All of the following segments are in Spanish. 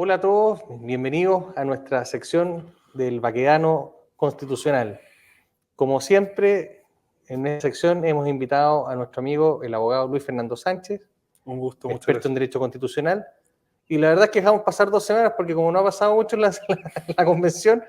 Hola a todos, bienvenidos a nuestra sección del Baquedano Constitucional. Como siempre, en esta sección hemos invitado a nuestro amigo, el abogado Luis Fernando Sánchez, Un gusto, muchas experto en gracias. Derecho Constitucional. Y la verdad es que dejamos pasar 2 semanas porque como no ha pasado mucho en la convención,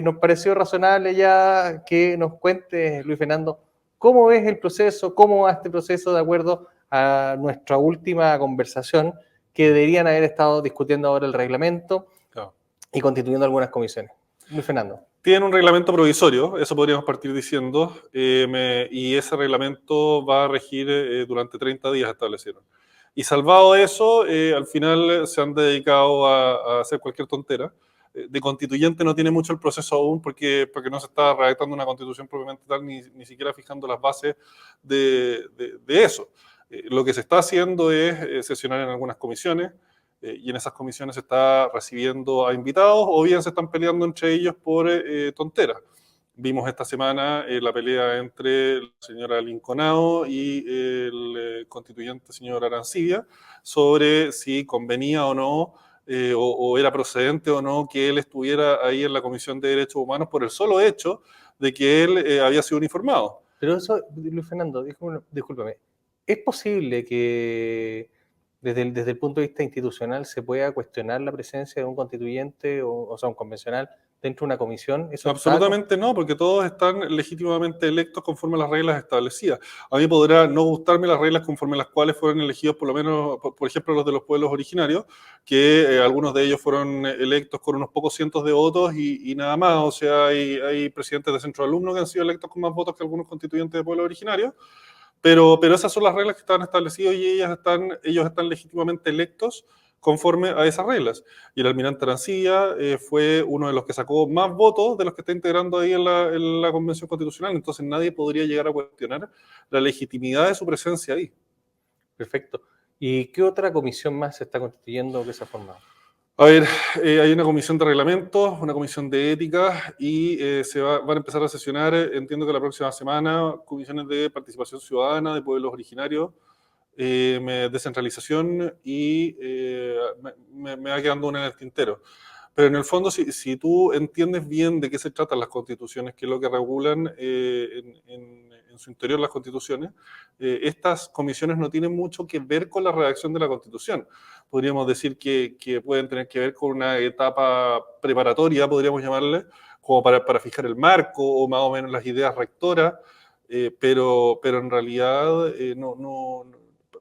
nos pareció razonable ya que nos cuente, Luis Fernando, cómo ves el proceso, cómo va este proceso de acuerdo a nuestra última conversación, que deberían haber estado discutiendo ahora el reglamento Claro. y constituyendo algunas comisiones. Luis Fernando. Tiene un reglamento provisorio, eso podríamos partir diciendo, y ese reglamento va a regir durante 30 días establecieron. Y salvado eso, al final se han dedicado a hacer cualquier tontera. De constituyente no tiene mucho el proceso aún porque no se está redactando una constitución propiamente tal, ni siquiera fijando las bases de eso. Lo que se está haciendo es sesionar en algunas comisiones, y en esas comisiones se está recibiendo a invitados o bien se están peleando entre ellos por tonteras. Vimos esta semana la pelea entre la señora Linconao y el constituyente señor Arancibia sobre si convenía o no o era procedente o no que él estuviera ahí en la Comisión de Derechos Humanos por el solo hecho de que él había sido uniformado. Pero eso, Luis Fernando, discúlpame, ¿es posible que desde el punto de vista institucional se pueda cuestionar la presencia de un constituyente o sea, un convencional dentro de una comisión? ¿Eso está? Absolutamente no, porque todos están legítimamente electos conforme a las reglas establecidas. A mí podrá no gustarme las reglas conforme a las cuales fueron elegidos, por lo menos, por ejemplo, los de los pueblos originarios, que algunos de ellos fueron electos con unos pocos cientos de votos y nada más. O sea, hay presidentes de centro de alumnos que han sido electos con más votos que algunos constituyentes de pueblos originarios, pero esas son las reglas que estaban establecidas y ellos están legítimamente electos conforme a esas reglas. Y el almirante Arancibia fue uno de los que sacó más votos de los que está integrando ahí en la Convención Constitucional, entonces nadie podría llegar a cuestionar la legitimidad de su presencia ahí. Perfecto. ¿Y qué otra comisión más se está constituyendo que se ha formado? A ver, hay una comisión de reglamentos, una comisión de ética y van a empezar a sesionar, entiendo que la próxima semana, comisiones de participación ciudadana, de pueblos originarios, descentralización y me va quedando una en el tintero. Pero en el fondo, si tú entiendes bien de qué se tratan las constituciones, qué es lo que regulan en su interior las constituciones, estas comisiones no tienen mucho que ver con la redacción de la constitución. Podríamos decir que pueden tener que ver con una etapa preparatoria, podríamos llamarle, como para fijar el marco o más o menos las ideas rectoras, pero en realidad no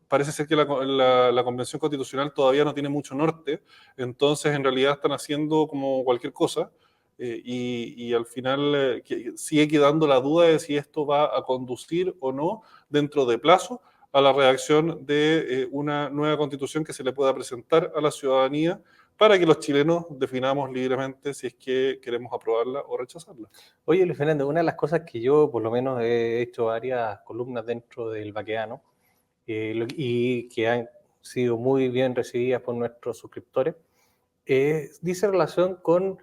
parece ser que la Convención Constitucional todavía no tiene mucho norte, entonces en realidad están haciendo como cualquier cosa y al final sigue quedando la duda de si esto va a conducir o no dentro de plazo a la redacción de una nueva constitución que se le pueda presentar a la ciudadanía para que los chilenos definamos libremente si es que queremos aprobarla o rechazarla. Oye, Luis Fernando, una de las cosas que yo por lo menos he hecho varias columnas dentro del Baquedano y que han sido muy bien recibidas por nuestros suscriptores, dice relación con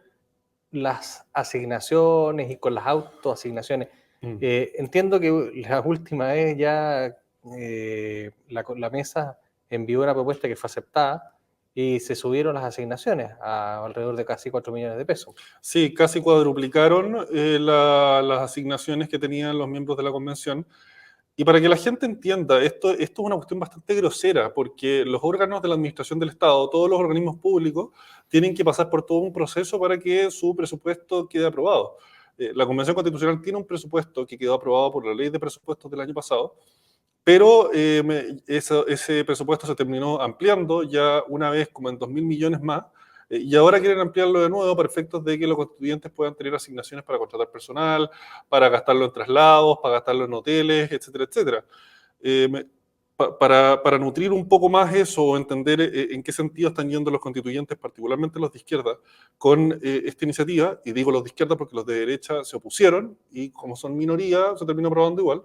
las asignaciones y con las autoasignaciones. Entiendo que la última vez ya la mesa envió una propuesta que fue aceptada y se subieron las asignaciones a alrededor de casi 4 millones de pesos. Sí, casi cuadruplicaron las asignaciones que tenían los miembros de la convención. Y para que la gente entienda, esto es una cuestión bastante grosera, porque los órganos de la administración del Estado, todos los organismos públicos, tienen que pasar por todo un proceso para que su presupuesto quede aprobado. La Convención Constitucional tiene un presupuesto que quedó aprobado por la Ley de Presupuestos del año pasado, pero ese presupuesto se terminó ampliando ya una vez como en 2.000 millones más, y ahora quieren ampliarlo de nuevo para efectos de que los constituyentes puedan tener asignaciones para contratar personal, para gastarlo en traslados, para gastarlo en hoteles, etcétera, etcétera. Para nutrir un poco más eso o entender en qué sentido están yendo los constituyentes, particularmente los de izquierda, con esta iniciativa, y digo los de izquierda porque los de derecha se opusieron y como son minoría se terminó aprobando igual.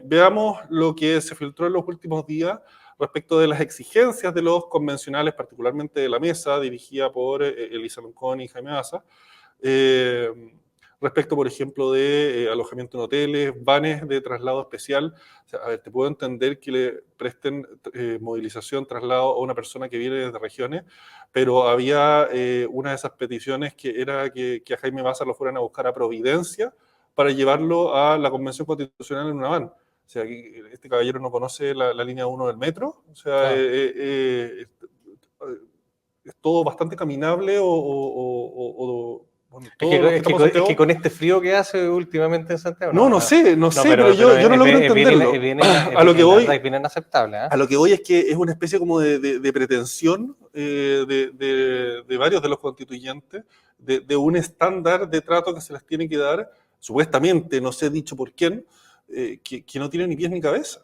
Veamos lo que se filtró en los últimos días respecto de las exigencias de los convencionales, particularmente de la mesa dirigida por Elisa Loncón y Jaime Asa, respecto, por ejemplo, de alojamiento en hoteles, vanes de traslado especial. O sea, a ver, te puedo entender que le presten movilización, traslado a una persona que viene desde regiones, pero había una de esas peticiones que era que a Jaime Baza lo fueran a buscar a Providencia para llevarlo a la Convención Constitucional en una van. O sea, este caballero no conoce la línea 1 del metro. O sea, Claro. es todo bastante caminable bueno, todos los que estamos en Es que Santiago. con este frío que hace últimamente en Santiago, No, no sé, no sé, pero pero yo no logro entenderlo. A lo que la voy, verdad es bien inaceptable, ¿eh? a lo que voy es que es una especie como de pretensión de varios de los constituyentes, de un estándar de trato que se les tiene que dar, supuestamente, no sé dicho por quién, que no tiene ni pies ni cabeza.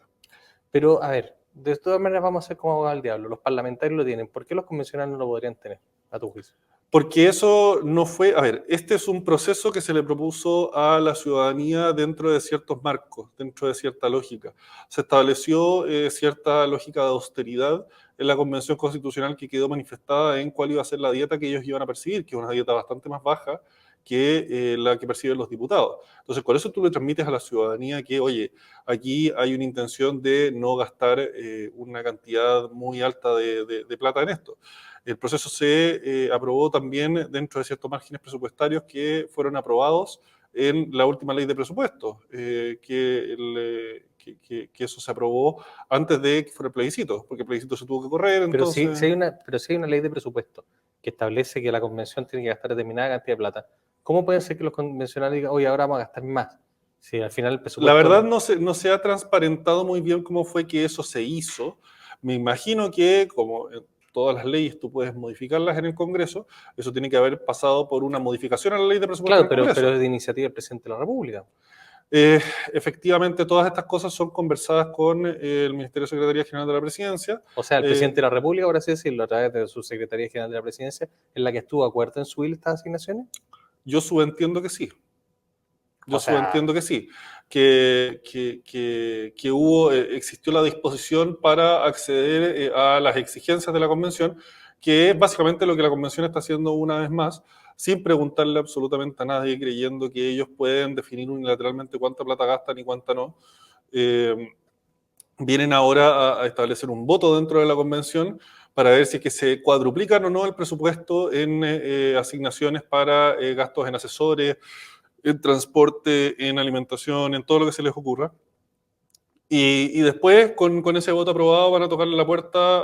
Pero, a ver, de todas maneras vamos a hacer como abogado del diablo. Los parlamentarios lo tienen. ¿Por qué los convencionales no lo podrían tener, a tu juicio? Porque eso no fue, a ver, este es un proceso que se le propuso a la ciudadanía dentro de ciertos marcos, dentro de cierta lógica. Se estableció cierta lógica de austeridad en la Convención Constitucional que quedó manifestada en cuál iba a ser la dieta que ellos iban a percibir, que es una dieta bastante más baja que la que perciben los diputados. Entonces, con eso tú le transmites a la ciudadanía que, oye, aquí hay una intención de no gastar una cantidad muy alta de plata en esto. El proceso se aprobó también dentro de ciertos márgenes presupuestarios que fueron aprobados en la última ley de presupuestos, que eso se aprobó antes de que fuera el plebiscito, porque el plebiscito se tuvo que correr, Pero sí, entonces... pero sí hay una ley de presupuesto que establece que la convención tiene que gastar determinada cantidad de plata. ¿Cómo puede ser que los convencionales digan, oye, ahora vamos a gastar más? Si al final el La verdad presupuesto... no se ha transparentado muy bien cómo fue que eso se hizo. Me imagino que, como en todas las leyes tú puedes modificarlas en el Congreso, eso tiene que haber pasado por una modificación a la ley de presupuesto en Claro, el Congreso. pero es de iniciativa del presidente de la República. Efectivamente, todas estas cosas son conversadas con el Ministerio de Secretaría General de la Presidencia. O sea, el presidente de la República, por así decirlo, a través de su Secretaría General de la Presidencia, es la que estuvo de acuerdo en subir estas asignaciones. Yo subentiendo que sí. Yo O sea, subentiendo que sí, que hubo, existió la disposición para acceder a las exigencias de la convención, que es básicamente lo que la convención está haciendo una vez más, sin preguntarle absolutamente a nadie, creyendo que ellos pueden definir unilateralmente cuánta plata gastan y cuánta no. Vienen ahora a establecer un voto dentro de la convención para ver si es que se cuadruplican o no el presupuesto en asignaciones para gastos en asesores, en transporte, en alimentación, en todo lo que se les ocurra. Y después, con ese voto aprobado, van a tocarle la puerta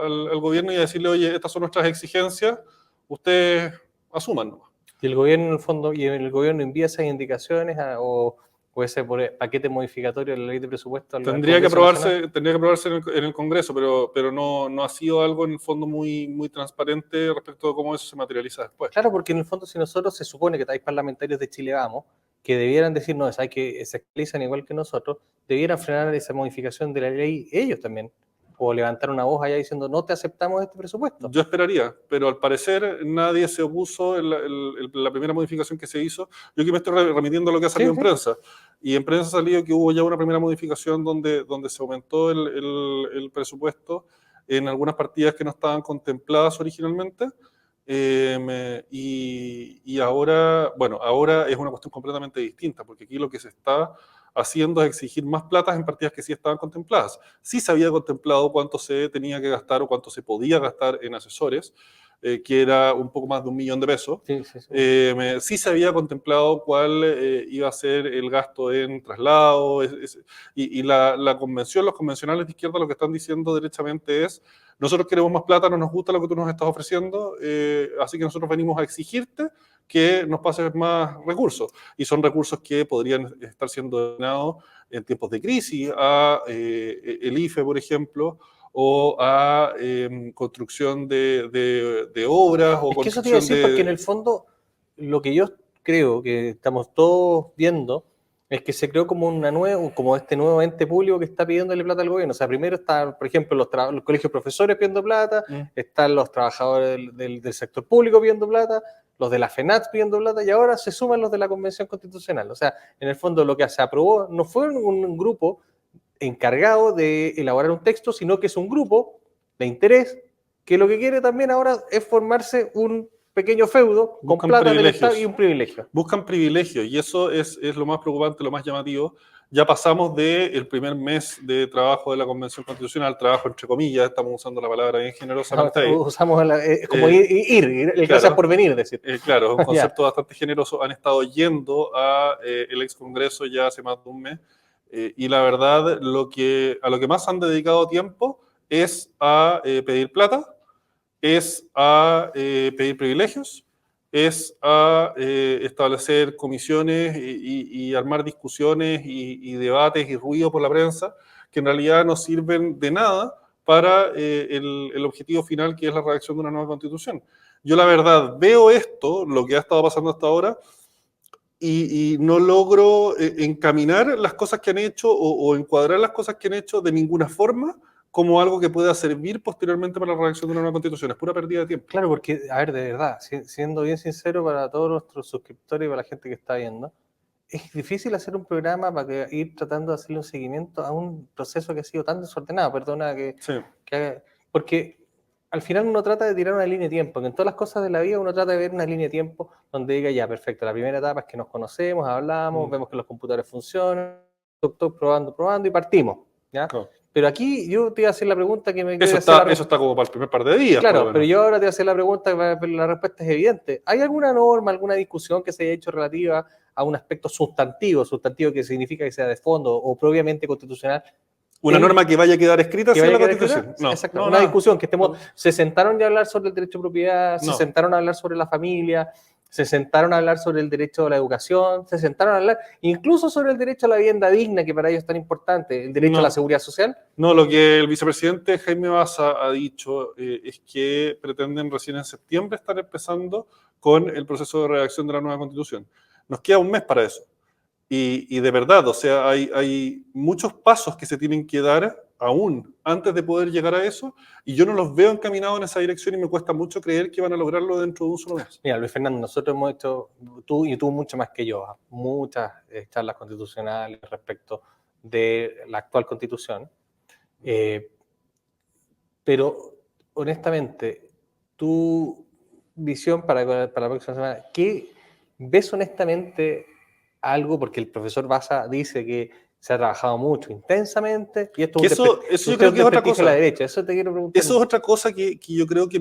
al gobierno y a decirle, oye, estas son nuestras exigencias, ustedes asuman nomás. y el gobierno en el fondo, y el gobierno envía esas indicaciones o ese paquete modificatorio de la ley de presupuesto al Congreso Nacional. Tendría que aprobarse en el Congreso, pero no ha sido algo en el fondo muy transparente respecto a cómo eso se materializa después. Claro, porque en el fondo si nosotros se supone que hay parlamentarios de Chile Vamos, que debieran decirnos, hay que se actualizan igual que nosotros, debieran frenar esa modificación de la ley ellos también, o levantar una voz allá diciendo, no te aceptamos este presupuesto. Yo esperaría, pero al parecer nadie se opuso en la primera modificación que se hizo. Yo aquí me estoy remitiendo a lo que ha salido Sí, en sí. prensa. Y en prensa ha salido que hubo ya una primera modificación donde se aumentó el presupuesto en algunas partidas que no estaban contempladas originalmente. Y ahora, bueno, ahora es una cuestión completamente distinta, porque aquí lo que se está haciendo es exigir más platas en partidas que sí estaban contempladas. Sí se había contemplado cuánto se tenía que gastar o cuánto se podía gastar en asesores, que era un poco más de $1.000.000. Sí, sí, sí. Sí se había contemplado cuál iba a ser el gasto en traslado, y la convención, los convencionales de izquierda lo que están diciendo derechamente es, nosotros queremos más plata, no nos gusta lo que tú nos estás ofreciendo, así que nosotros venimos a exigirte que nos pases más recursos. Y son recursos que podrían estar siendo destinados en tiempos de crisis a el IFE, por ejemplo, o a construcción de obras o Es que eso te iba a construcción decir porque en de... el fondo lo que yo creo que estamos todos viendo es que se creó como como este nuevo ente público que está pidiéndole plata al gobierno. O sea, primero están, por ejemplo, los colegios profesores pidiendo plata, están los trabajadores del sector público pidiendo plata, los de la FENATS pidiendo plata, y ahora se suman los de la Convención Constitucional. O sea, en el fondo lo que se aprobó no fue un grupo encargado de elaborar un texto, sino que es un grupo de interés que lo que quiere también ahora es formarse un pequeño feudo con Buscan plata del privilegios. Estado y un privilegio. Buscan privilegios y eso es lo más preocupante, lo más llamativo. Ya pasamos del primer mes de trabajo de la Convención Constitucional, trabajo entre comillas, estamos usando la palabra bien generosamente ahí. Usamos como el gracias Claro, por venir, decir. claro, es un Ya. concepto bastante generoso. Han estado yendo a el ex Congreso ya hace más de un mes y la verdad a lo que más han dedicado tiempo es a pedir plata, es a pedir privilegios, es a establecer comisiones y armar discusiones y debates y ruido por la prensa que en realidad no sirven de nada para el objetivo final que es la redacción de una nueva constitución. Yo la verdad veo esto, lo que ha estado pasando hasta ahora, y no logro encaminar las cosas que han hecho o encuadrar las cosas que han hecho de ninguna forma como algo que pueda servir posteriormente para la redacción de una nueva constitución. Es pura pérdida de tiempo. Claro, porque, a ver, de verdad, siendo bien sincero para todos nuestros suscriptores y para la gente que está viendo, es difícil hacer un programa para ir tratando de hacerle un seguimiento a un proceso que ha sido tan desordenado, perdona Sí. porque al final uno trata de tirar una línea de tiempo, que en todas las cosas de la vida uno trata de ver una línea de tiempo donde diga, ya, perfecto, la primera etapa es que nos conocemos, hablamos, vemos que los computadores funcionan, doctor, probando y partimos, ¿ya? Claro. Pero aquí yo te iba a hacer la pregunta que me Eso está como para el primer par de días. Claro, pero yo ahora te voy a hacer la pregunta, pero la respuesta es evidente. ¿Hay alguna norma, alguna discusión que se haya hecho relativa a un aspecto sustantivo que significa que sea de fondo o propiamente constitucional? ¿Una norma que vaya a quedar escrita en la Constitución? No, exacto. Una discusión que estemos... Se sentaron ya a hablar sobre el derecho a propiedad, se sentaron a hablar sobre la familia, se sentaron a hablar sobre el derecho a la educación, se sentaron a hablar incluso sobre el derecho a la vivienda digna, que para ellos es tan importante, el derecho a la seguridad social. No, lo que el vicepresidente Jaime Baza ha dicho es que pretenden recién en septiembre estar empezando con el proceso de redacción de la nueva Constitución. Nos queda un mes para eso. Y de verdad, o sea, hay muchos pasos que se tienen que dar aún antes de poder llegar a eso, y yo no los veo encaminados en esa dirección y me cuesta mucho creer que van a lograrlo dentro de un solo mes. Mira, Luis Fernando, nosotros hemos hecho, tú mucho más que yo, muchas charlas constitucionales respecto de la actual constitución, pero honestamente, tu visión para la próxima semana, ¿qué ves honestamente algo? Porque el profesor Baza dice que se ha trabajado mucho, intensamente, y esto yo creo que es otra cosa. La derecha. Eso te quiero preguntar. Eso es otra cosa que yo creo que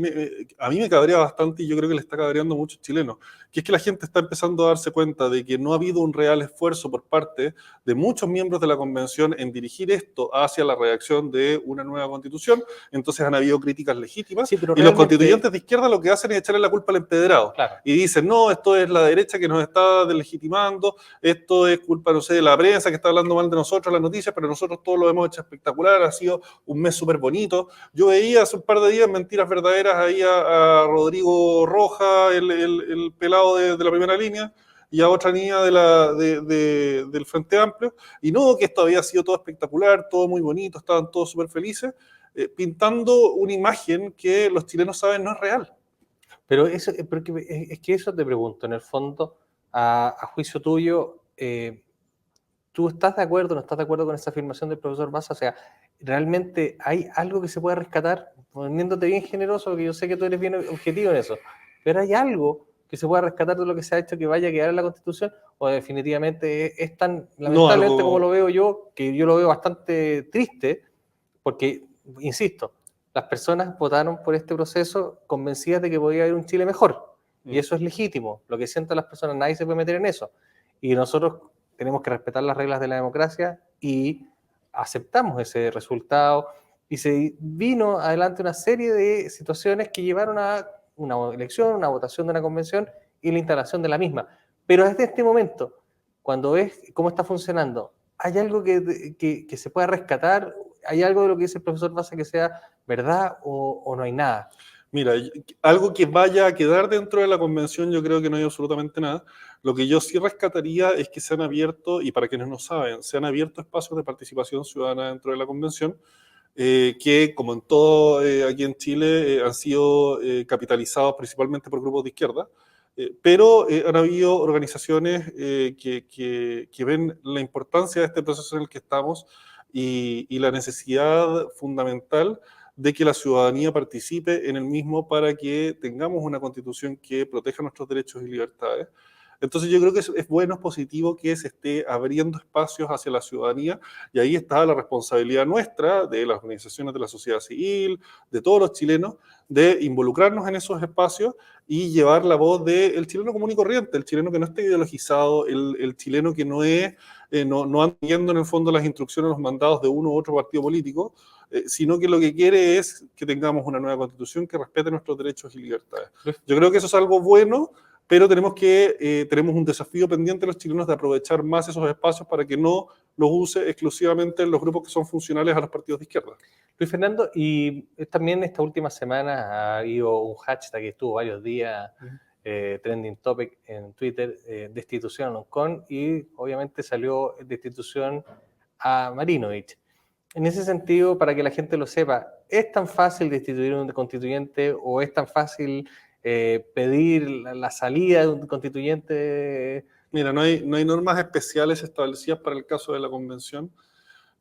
a mí me cabrea bastante y yo creo que le está cabreando a muchos chilenos, que es que la gente está empezando a darse cuenta de que no ha habido un real esfuerzo por parte de muchos miembros de la Convención en dirigir esto hacia la redacción de una nueva Constitución. Entonces han habido críticas legítimas, sí, y los constituyentes de izquierda lo que hacen es echarle la culpa al empedrado. Claro. Y dicen, no, esto es la derecha que nos está deslegitimando, esto es culpa, no sé, de la prensa que está hablando mal de nosotros, las noticias, pero nosotros todos lo hemos hecho espectacular, ha sido un mes súper bonito. Yo veía hace un par de días Mentiras Verdaderas ahí a Rodrigo Roja, el pelado de la primera línea, y a otra niña del Frente Amplio, y no, que esto había sido todo espectacular, todo muy bonito, estaban todos súper felices, pintando una imagen que los chilenos saben no es real. Pero es que eso te pregunto, en el fondo, a juicio tuyo, ¿tú estás de acuerdo o no estás de acuerdo con esa afirmación del profesor Baza? O sea, ¿realmente hay algo que se pueda rescatar? Poniéndote bien generoso, porque yo sé que tú eres bien objetivo en eso, pero ¿hay algo que se pueda rescatar de lo que se ha hecho que vaya a quedar en la Constitución? ¿O definitivamente es tan lamentablemente como lo veo yo, que yo lo veo bastante triste, porque, insisto, las personas votaron por este proceso convencidas de que podía haber un Chile mejor, y eso es legítimo, lo que sienten las personas, nadie se puede meter en eso, y nosotros tenemos que respetar las reglas de la democracia y aceptamos ese resultado. Y se vino adelante una serie de situaciones que llevaron a una elección, una votación de una convención y la instalación de la misma. Pero desde este momento, cuando ves cómo está funcionando, ¿hay algo que se pueda rescatar? ¿Hay algo de lo que dice el profesor Baza que sea verdad o no hay nada? Mira, algo que vaya a quedar dentro de la convención, yo creo que no hay absolutamente nada. Lo que yo sí rescataría es que se han abierto, y para quienes no saben, se han abierto espacios de participación ciudadana dentro de la convención, que como en todo aquí en Chile han sido capitalizados principalmente por grupos de izquierda, pero han habido organizaciones que ven la importancia de este proceso en el que estamos y la necesidad fundamental de que la ciudadanía participe en el mismo para que tengamos una constitución que proteja nuestros derechos y libertades. Entonces yo creo que es bueno, es positivo que se esté abriendo espacios hacia la ciudadanía y ahí está la responsabilidad nuestra, de las organizaciones de la sociedad civil, de todos los chilenos, de involucrarnos en esos espacios y llevar la voz del chileno común y corriente, el chileno que no esté ideologizado, el chileno que no anda siguiendo en el fondo las instrucciones, los mandados de uno u otro partido político, sino que lo que quiere es que tengamos una nueva constitución que respete nuestros derechos y libertades. Yo creo que eso es algo bueno, pero tenemos un desafío pendiente los chilenos de aprovechar más esos espacios para que no los use exclusivamente los grupos que son funcionales a los partidos de izquierda. Luis Fernando, y también esta última semana ha habido un hashtag que estuvo varios días trending topic en Twitter, destitución a Loncón, y obviamente salió destitución a Marinovich. En ese sentido, para que la gente lo sepa, ¿es tan fácil destituir a un constituyente o es tan fácil pedir la salida de un constituyente? Mira, no hay normas especiales establecidas para el caso de la convención,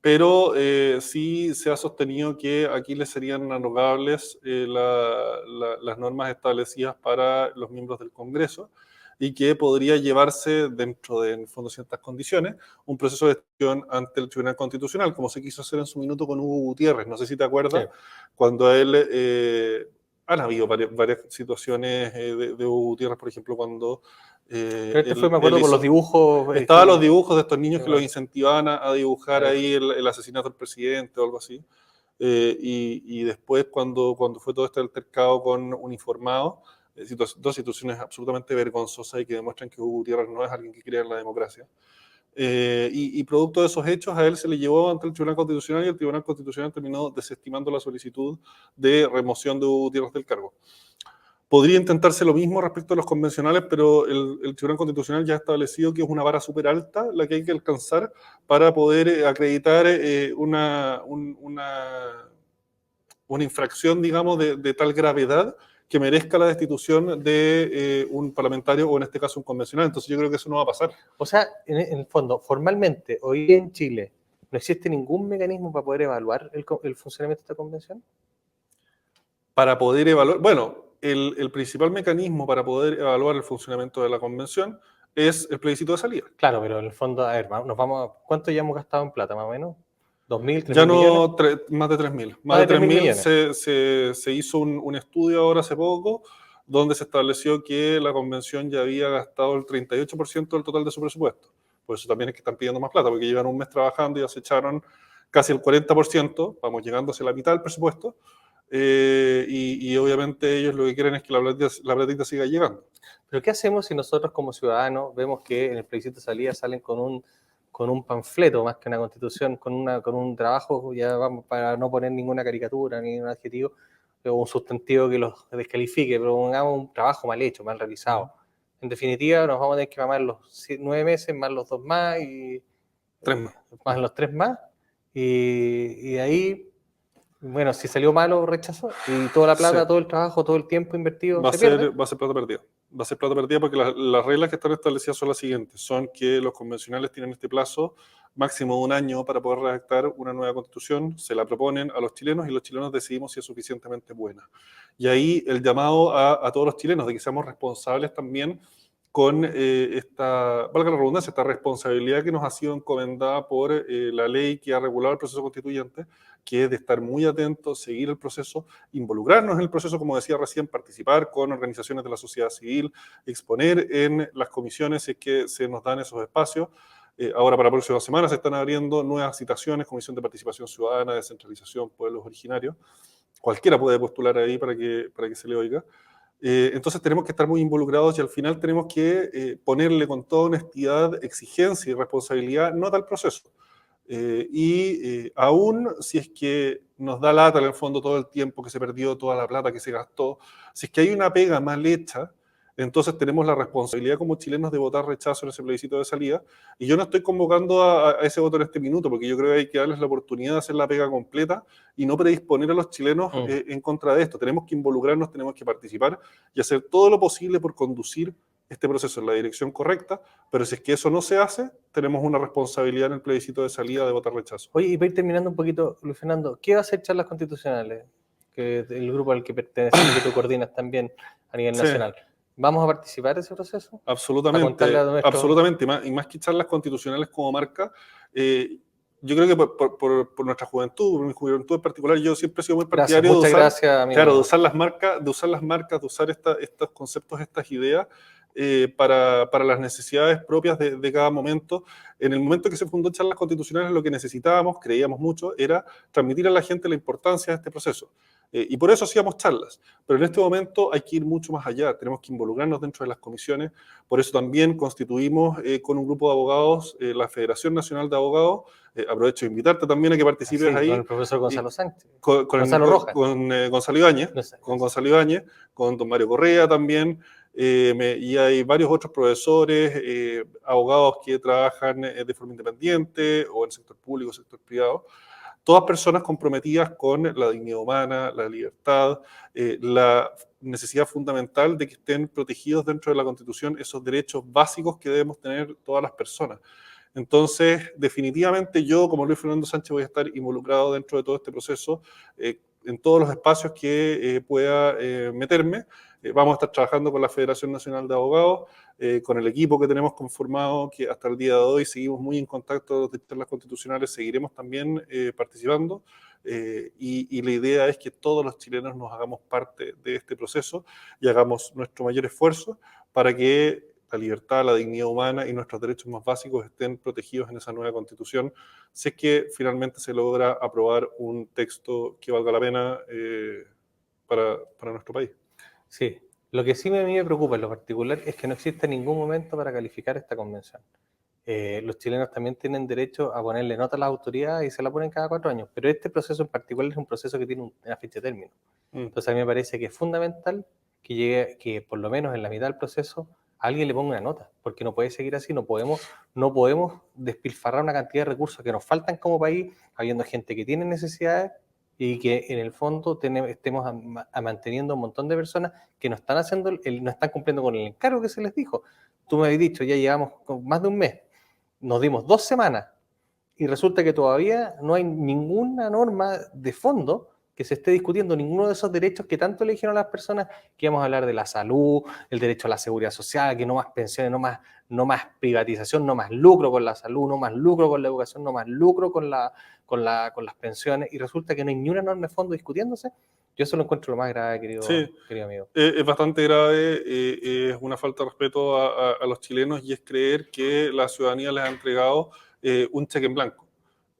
pero sí se ha sostenido que aquí le serían arogables las normas establecidas para los miembros del Congreso y que podría llevarse dentro de, en el fondo, ciertas condiciones, un proceso de destitución ante el Tribunal Constitucional, como se quiso hacer en su minuto con Hugo Gutiérrez. No sé si te acuerdas, sí, cuando a él... han habido varias situaciones de Hugo Gutiérrez, por ejemplo, cuando... me acuerdo con los dibujos... Estaban los dibujos de estos niños que los incentivaban a dibujar ahí el asesinato del presidente o algo así. Y después, cuando fue todo este altercado con uniformados, dos situaciones absolutamente vergonzosas y que demuestran que Hugo Gutiérrez no es alguien que cree en la democracia. Y producto de esos hechos, a él se le llevó ante el Tribunal Constitucional y el Tribunal Constitucional terminó desestimando la solicitud de remoción de Hugo Gutiérrez del cargo. Podría intentarse lo mismo respecto a los convencionales, pero el Tribunal Constitucional ya ha establecido que es una vara súper alta la que hay que alcanzar para poder acreditar una infracción, digamos, de tal gravedad que merezca la destitución de un parlamentario o en este caso un convencional. Entonces yo creo que eso no va a pasar. O sea, en el fondo, formalmente, hoy en Chile, ¿no existe ningún mecanismo para poder evaluar el funcionamiento de esta convención? Para poder evaluar, bueno, el principal mecanismo para poder evaluar el funcionamiento de la convención es el plebiscito de salida. Claro, pero en el fondo, a ver, ¿cuánto ya hemos gastado en plata más o menos? ¿2.000, 3.000 ya no, millones? Más de 3.000. Más de 3.000 se hizo un estudio ahora hace poco donde se estableció que la convención ya había gastado el 38% del total de su presupuesto. Por eso también es que están pidiendo más plata, porque llevan un mes trabajando y ya se echaron casi el 40%, vamos llegando hacia la mitad del presupuesto, y obviamente ellos lo que quieren es que la platita siga llegando. Pero ¿qué hacemos si nosotros como ciudadanos vemos que en el plebiscito de salida salen con un panfleto más que una constitución, con un trabajo, ya vamos, para no poner ninguna caricatura ni un adjetivo o un sustantivo que los descalifique, pero pongamos un trabajo mal hecho, mal realizado? En definitiva, nos vamos a tener que mamar los 9 meses más los 2 más y 3 más. Más los 3 más, y de ahí, bueno, si salió malo, rechazó, y toda la plata, sí, todo el trabajo, todo el tiempo invertido va a ser plata perdida. Va a ser plata perdida porque las reglas que están establecidas son las siguientes. Son que los convencionales tienen este plazo máximo de 1 año para poder redactar una nueva constitución, se la proponen a los chilenos y los chilenos decidimos si es suficientemente buena. Y ahí el llamado a todos los chilenos de que seamos responsables también con valga la redundancia, esta responsabilidad que nos ha sido encomendada por la ley que ha regulado el proceso constituyente, que es de estar muy atentos, seguir el proceso, involucrarnos en el proceso, como decía recién, participar con organizaciones de la sociedad civil, exponer en las comisiones si es que se nos dan esos espacios. Ahora para la próxima semana se están abriendo nuevas citaciones, Comisión de Participación Ciudadana, Descentralización, Pueblos Originarios. Cualquiera puede postular ahí para que se le oiga. Entonces tenemos que estar muy involucrados y al final tenemos que ponerle con toda honestidad, exigencia y responsabilidad nota al proceso. Aún si es que nos da lata en el fondo todo el tiempo que se perdió, toda la plata que se gastó, si es que hay una pega mal hecha, entonces tenemos la responsabilidad como chilenos de votar rechazo en ese plebiscito de salida. Y yo no estoy convocando a ese voto en este minuto, porque yo creo que hay que darles la oportunidad de hacer la pega completa y no predisponer a los chilenos en contra de esto. Tenemos que involucrarnos, tenemos que participar y hacer todo lo posible por conducir este proceso en la dirección correcta, pero si es que eso no se hace, tenemos una responsabilidad en el plebiscito de salida de votar rechazo. Oye, y para ir terminando un poquito, Luis Fernando, ¿qué va a hacer charlas constitucionales? que el grupo al que pertenecemos, que tú coordinas también a nivel Sí. nacional. ¿Vamos a participar de ese proceso? Absolutamente, absolutamente. Y más que charlas constitucionales como marca, yo creo que por nuestra juventud, por mi juventud en particular, yo siempre he sido muy partidario Muchas de usar, gracias, amigo claro, mío. de usar las marcas, de usar estos conceptos, estas ideas para las necesidades propias de cada momento. En el momento que se fundó Charlas Constitucionales, lo que necesitábamos, creíamos mucho, era transmitir a la gente la importancia de este proceso. Y por eso hacíamos charlas. Pero en este momento hay que ir mucho más allá, tenemos que involucrarnos dentro de las comisiones. Por eso también constituimos con un grupo de abogados la Federación Nacional de Abogados. Aprovecho de invitarte también a que participes ahí. Con el profesor Gonzalo Sánchez. Gonzalo Rojas. Con Gonzalo Ibáñez, con don Mario Correa también. Y hay varios otros profesores, abogados que trabajan de forma independiente o en el sector público, sector privado. Todas personas comprometidas con la dignidad humana, la libertad, la necesidad fundamental de que estén protegidos dentro de la Constitución esos derechos básicos que debemos tener todas las personas. Entonces, definitivamente yo, como Luis Fernando Sánchez, voy a estar involucrado dentro de todo este proceso, en todos los espacios que pueda meterme. Vamos a estar trabajando con la Federación Nacional de Abogados, con el equipo que tenemos conformado, que hasta el día de hoy seguimos muy en contacto de charlas constitucionales, seguiremos también participando. Y la idea es que todos los chilenos nos hagamos parte de este proceso y hagamos nuestro mayor esfuerzo para que la libertad, la dignidad humana y nuestros derechos más básicos estén protegidos en esa nueva constitución, si es que finalmente se logra aprobar un texto que valga la pena para nuestro país. Sí, lo que sí a mí me preocupa en lo particular es que no existe ningún momento para calificar esta convención. Los chilenos también tienen derecho a ponerle nota a las autoridades y se la ponen cada 4 años, pero este proceso en particular es un proceso que tiene una fecha de término. Entonces a mí me parece que es fundamental que por lo menos en la mitad del proceso alguien le ponga una nota, porque no puede seguir así, no podemos despilfarrar una cantidad de recursos que nos faltan como país, habiendo gente que tiene necesidades y que en el fondo estemos manteniendo un montón de personas que no están no están cumpliendo con el encargo que se les dijo. Tú me habías dicho, ya llevamos más de un mes, nos dimos 2 semanas y resulta que todavía no hay ninguna norma de fondo que se esté discutiendo, ninguno de esos derechos que tanto le dijeron a las personas, que íbamos a hablar de la salud, el derecho a la seguridad social, que no más pensiones, no más privatización, no más lucro con la salud, no más lucro con la educación, no más lucro con las pensiones, y resulta que no hay ni una norma de fondo discutiéndose. Yo eso lo encuentro lo más grave, querido amigo. Es bastante grave, es una falta de respeto a los chilenos y es creer que la ciudadanía les ha entregado un cheque en blanco.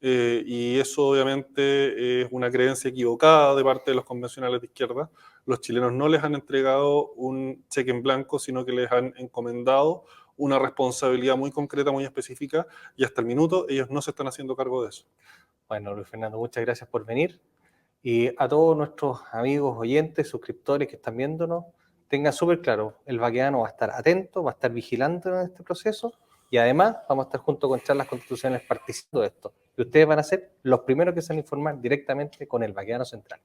Y eso obviamente es una creencia equivocada de parte de los convencionales de izquierda. Los chilenos no les han entregado un cheque en blanco, sino que les han encomendado una responsabilidad muy concreta, muy específica, y hasta el minuto ellos no se están haciendo cargo de eso. Bueno, Luis Fernando, muchas gracias por venir. Y a todos nuestros amigos, oyentes, suscriptores que están viéndonos, tengan súper claro, el Baquedano va a estar atento, va a estar vigilante en este proceso y además vamos a estar junto con charlas constitucionales participando de esto. Y ustedes van a ser los primeros que se van a informar directamente con el Baquedano Central.